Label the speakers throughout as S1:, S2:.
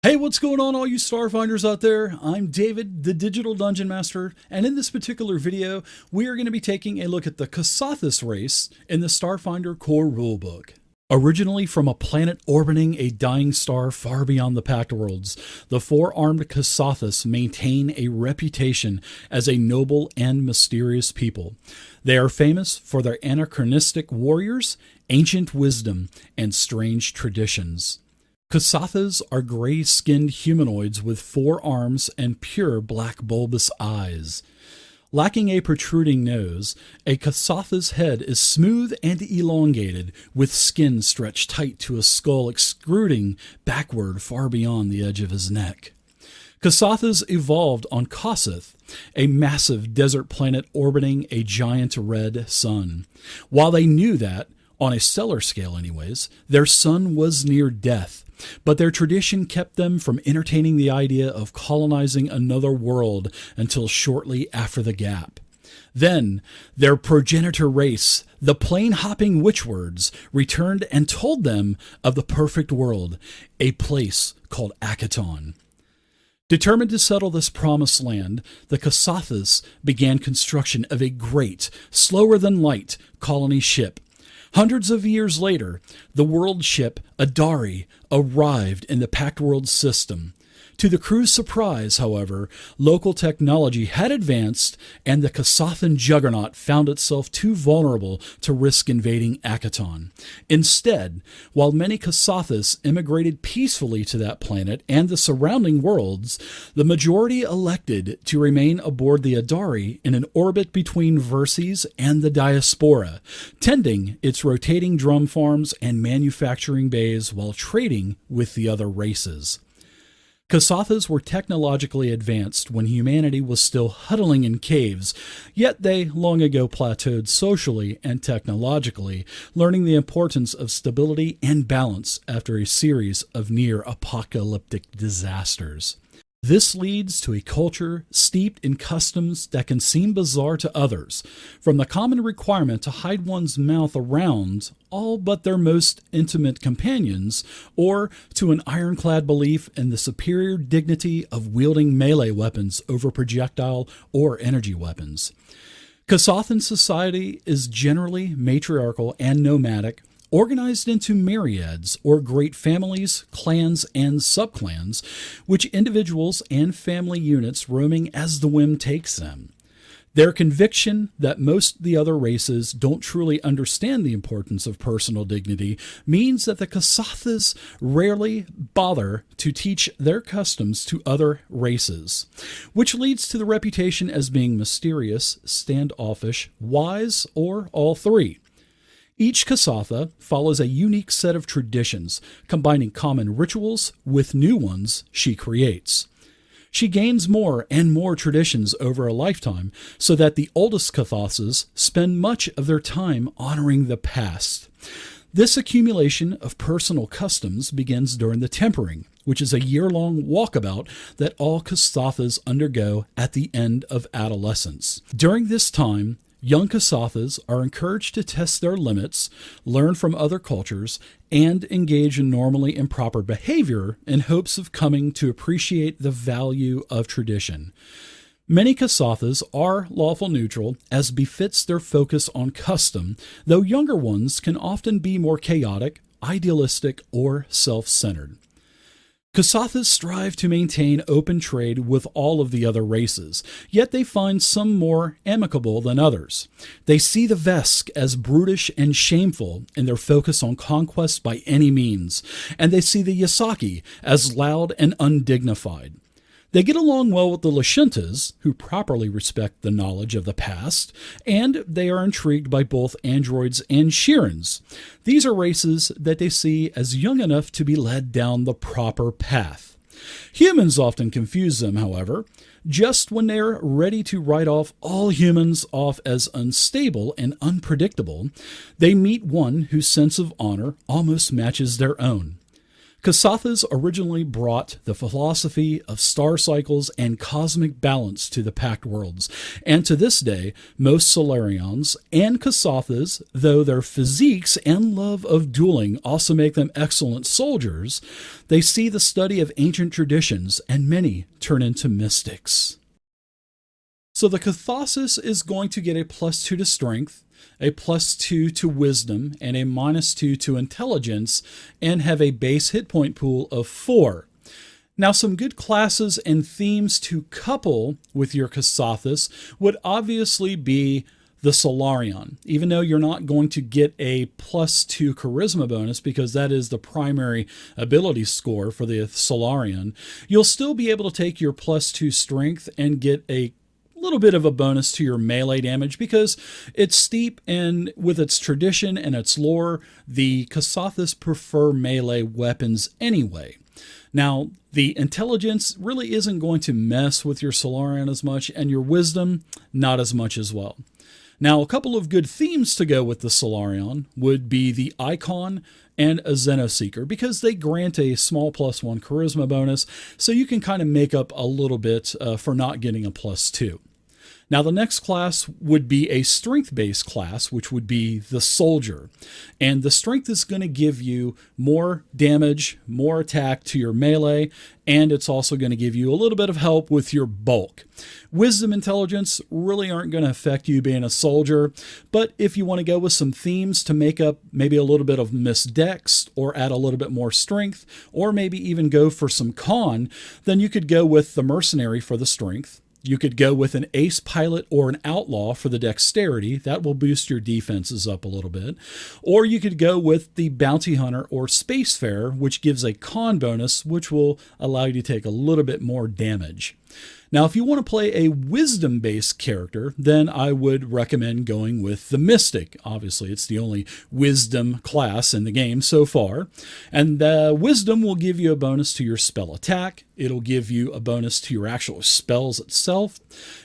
S1: Hey, what's going on, all you Starfinders out there? I'm David, the Digital Dungeon Master, and in this particular video, we are going to be taking a look at the Kathasas race in the Starfinder core rulebook. Originally from a planet orbiting a dying star far beyond the Pact Worlds, the four-armed Kathasas maintain a reputation as a noble and mysterious people. They are famous for their anachronistic warriors, ancient wisdom, and strange traditions. Kathasas are gray-skinned humanoids with four arms and pure black bulbous eyes. Lacking a protruding nose, a Kathasas head is smooth and elongated, with skin stretched tight to a skull extruding backward far beyond the edge of his neck. Kathasas evolved on Kathasas, a massive desert planet orbiting a giant red sun. While they knew that, on a stellar scale anyways, their sun was near death, but their tradition kept them from entertaining the idea of colonizing another world until shortly after the gap. Then, their progenitor race, the plane-hopping witchwords, returned and told them of the perfect world, a place called Akaton. Determined to settle this promised land, the Kathasas began construction of a great, slower-than-light colony ship. Hundreds of years later, the world ship Adari arrived in the Pact World system. To the crew's surprise, however, local technology had advanced, and the Kasathan juggernaut found itself too vulnerable to risk invading Akaton. Instead, while many Kathasas immigrated peacefully to that planet and the surrounding worlds, the majority elected to remain aboard the Adari in an orbit between Verces and the Diaspora, tending its rotating drum farms and manufacturing bays while trading with the other races. Kathasas were technologically advanced when humanity was still huddling in caves, yet they long ago plateaued socially and technologically, learning the importance of stability and balance after a series of near-apocalyptic disasters. This leads to a culture steeped in customs that can seem bizarre to others, from the common requirement to hide one's mouth around all but their most intimate companions, or to an ironclad belief in the superior dignity of wielding melee weapons over projectile or energy weapons. Kasathan society is generally matriarchal and nomadic, organized into myriads or great families, clans, and subclans, which individuals and family units roaming as the whim takes them. Their conviction that most of the other races don't truly understand the importance of personal dignity means that the Kathasas rarely bother to teach their customs to other races, which leads to the reputation as being mysterious, standoffish, wise, or all three. Each Kathasa follows a unique set of traditions, combining common rituals with new ones she creates. She gains more and more traditions over a lifetime, so that the oldest Kathasas spend much of their time honoring the past. This accumulation of personal customs begins during the tempering, which is a year-long walkabout that all Kathasas undergo at the end of adolescence. During this time, young Kathasas are encouraged to test their limits, learn from other cultures, and engage in normally improper behavior in hopes of coming to appreciate the value of tradition. Many Kathasas are lawful neutral, as befits their focus on custom, though younger ones can often be more chaotic, idealistic, or self-centered. Kathasas strive to maintain open trade with all of the other races, yet they find some more amicable than others. They see the Vesk as brutish and shameful in their focus on conquest by any means, and they see the Yasaki as loud and undignified. They get along well with the Lashintas, who properly respect the knowledge of the past, and they are intrigued by both androids and Shirans. These are races that they see as young enough to be led down the proper path. Humans often confuse them, however. Just when they're ready to write off all humans off as unstable and unpredictable, they meet one whose sense of honor almost matches their own. Kathasas originally brought the philosophy of star cycles and cosmic balance to the Pact Worlds, and to this day, most Solarians and Kathasas, though their physiques and love of dueling also make them excellent soldiers, they see the study of ancient traditions, and many turn into mystics. So the Kathasas is going to get a +2 to strength, a +2 to wisdom, and a -2 to intelligence, and have a base hit point pool of 4. Now, some good classes and themes to couple with your Kathasas would obviously be the Solarian, even though you're not going to get a +2 charisma bonus because that is the primary ability score for the Solarian. You'll still be able to take your +2 strength and get a little bit of a bonus to your melee damage because it's steep, and with its tradition and its lore, the Kathasas prefer melee weapons anyway. Now, the intelligence really isn't going to mess with your Solarian as much, and your wisdom not as much as well. Now, a couple of good themes to go with the Solarian would be the Icon and a Xenoseeker, because they grant a small +1 charisma bonus, so you can kind of make up a little bit for not getting a +2. Now, the next class would be a strength-based class, which would be the Soldier. And the strength is going to give you more damage, more attack to your melee, and it's also going to give you a little bit of help with your bulk. Wisdom, intelligence really aren't going to affect you being a soldier, but if you want to go with some themes to make up maybe a little bit of misdex or add a little bit more strength, or maybe even go for some con, then you could go with the Mercenary for the strength. You could go with an ace pilot or an outlaw for the dexterity. That will boost your defenses up a little bit. Or you could go with the bounty hunter or spacefarer, which gives a con bonus, which will allow you to take a little bit more damage. Now, if you want to play a wisdom-based character, then I would recommend going with the Mystic. Obviously, it's the only wisdom class in the game so far. And wisdom will give you a bonus to your spell attack. It'll give you a bonus to your actual spells itself.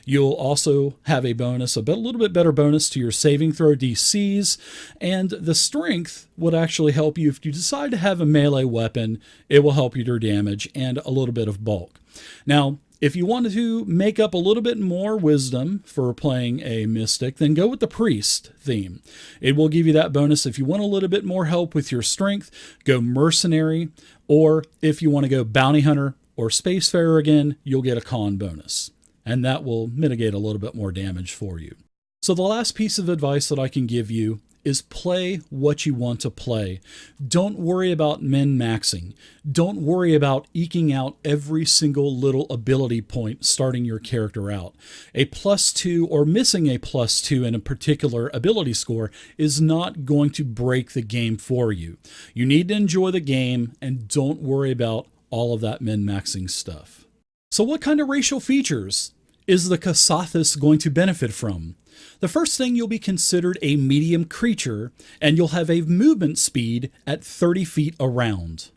S1: You'll also have a bonus, a little bit better bonus to your saving throw DCs. And the strength would actually help you if you decide to have a melee weapon. It will help your damage and a little bit of bulk. Now, if you wanted to make up a little bit more wisdom for playing a mystic, then go with the priest theme. It will give you that bonus. If you want a little bit more help with your strength, go mercenary, or if you want to go bounty hunter or spacefarer again, you'll get a con bonus, and that will mitigate a little bit more damage for you. So the last piece of advice that I can give you is play what you want to play. Don't worry about min-maxing. Don't worry about eking out every single little ability point starting your character out. A +2 or missing a +2 in a particular ability score is not going to break the game for you. You need to enjoy the game and don't worry about all of that min-maxing stuff. So what kind of racial features is the Kathasas going to benefit from? The first thing, you'll be considered a medium creature, and you'll have a movement speed at 30 feet around.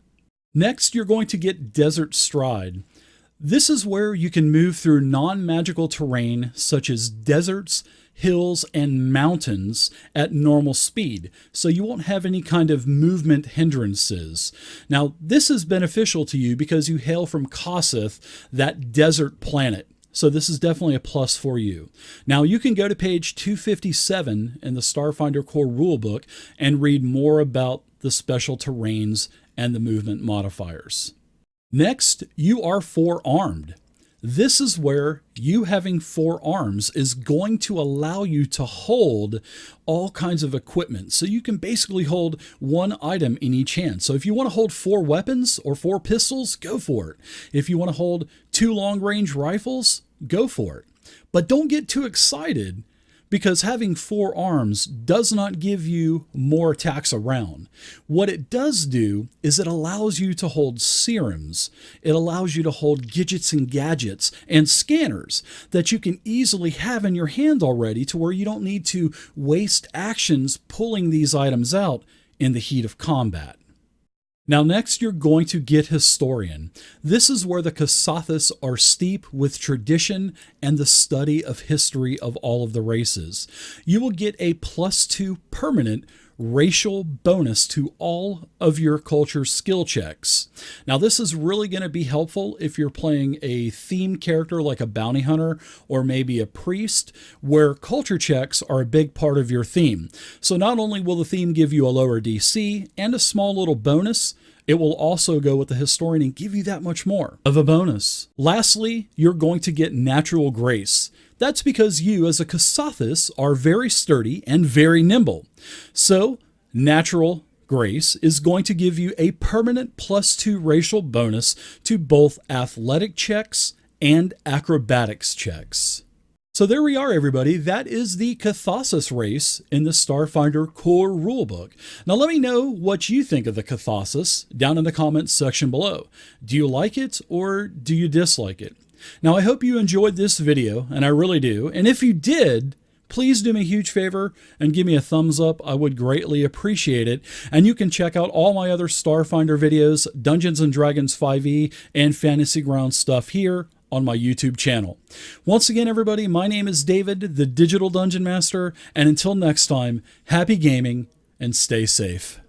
S1: Next, you're going to get Desert Stride. This is where you can move through non-magical terrain such as deserts, hills, and mountains at normal speed, so you won't have any kind of movement hindrances. Now, this is beneficial to you because you hail from Kathasas, that desert planet. So this is definitely a plus for you. Now, you can go to page 257 in the Starfinder core rulebook and read more about the special terrains and the movement modifiers. Next, you are forearmed. This is where you having 4 arms is going to allow you to hold all kinds of equipment. So you can basically hold 1 item in each hand. So if you want to hold 4 weapons or 4 pistols, go for it. If you want to hold 2 long-range rifles, go for it. But don't get too excited, because having 4 arms does not give you more attacks around. What it does do is it allows you to hold serums. It allows you to hold gadgets and gadgets and scanners that you can easily have in your hand already, to where you don't need to waste actions pulling these items out in the heat of combat. Now, next, you're going to get Historian. This is where the Kathasas are steep with tradition and the study of history of all of the races. You will get a +2 permanent racial bonus to all of your culture skill checks. Now, this is really going to be helpful if you're playing a themed character like a bounty hunter or maybe a priest, where culture checks are a big part of your theme. So not only will the theme give you a lower DC and a small little bonus, it will also go with the historian and give you that much more of a bonus. Lastly, you're going to get natural grace. That's because you as a Kathasas are very sturdy and very nimble. So natural grace is going to give you a permanent +2 racial bonus to both athletic checks and acrobatics checks. So there we are, everybody. That is the Kathasas race in the Starfinder core rulebook. Now let me know what you think of the Kathasas down in the comments section below. Do you like it or do you dislike it? Now I hope you enjoyed this video, and I really do. And if you did, please do me a huge favor and give me a thumbs up. I would greatly appreciate it. And you can check out all my other Starfinder videos, Dungeons & Dragons 5e, and Fantasy Grounds stuff here on my YouTube channel. Once again, everybody, my name is David, the Digital Dungeon Master, and until next time, happy gaming and stay safe.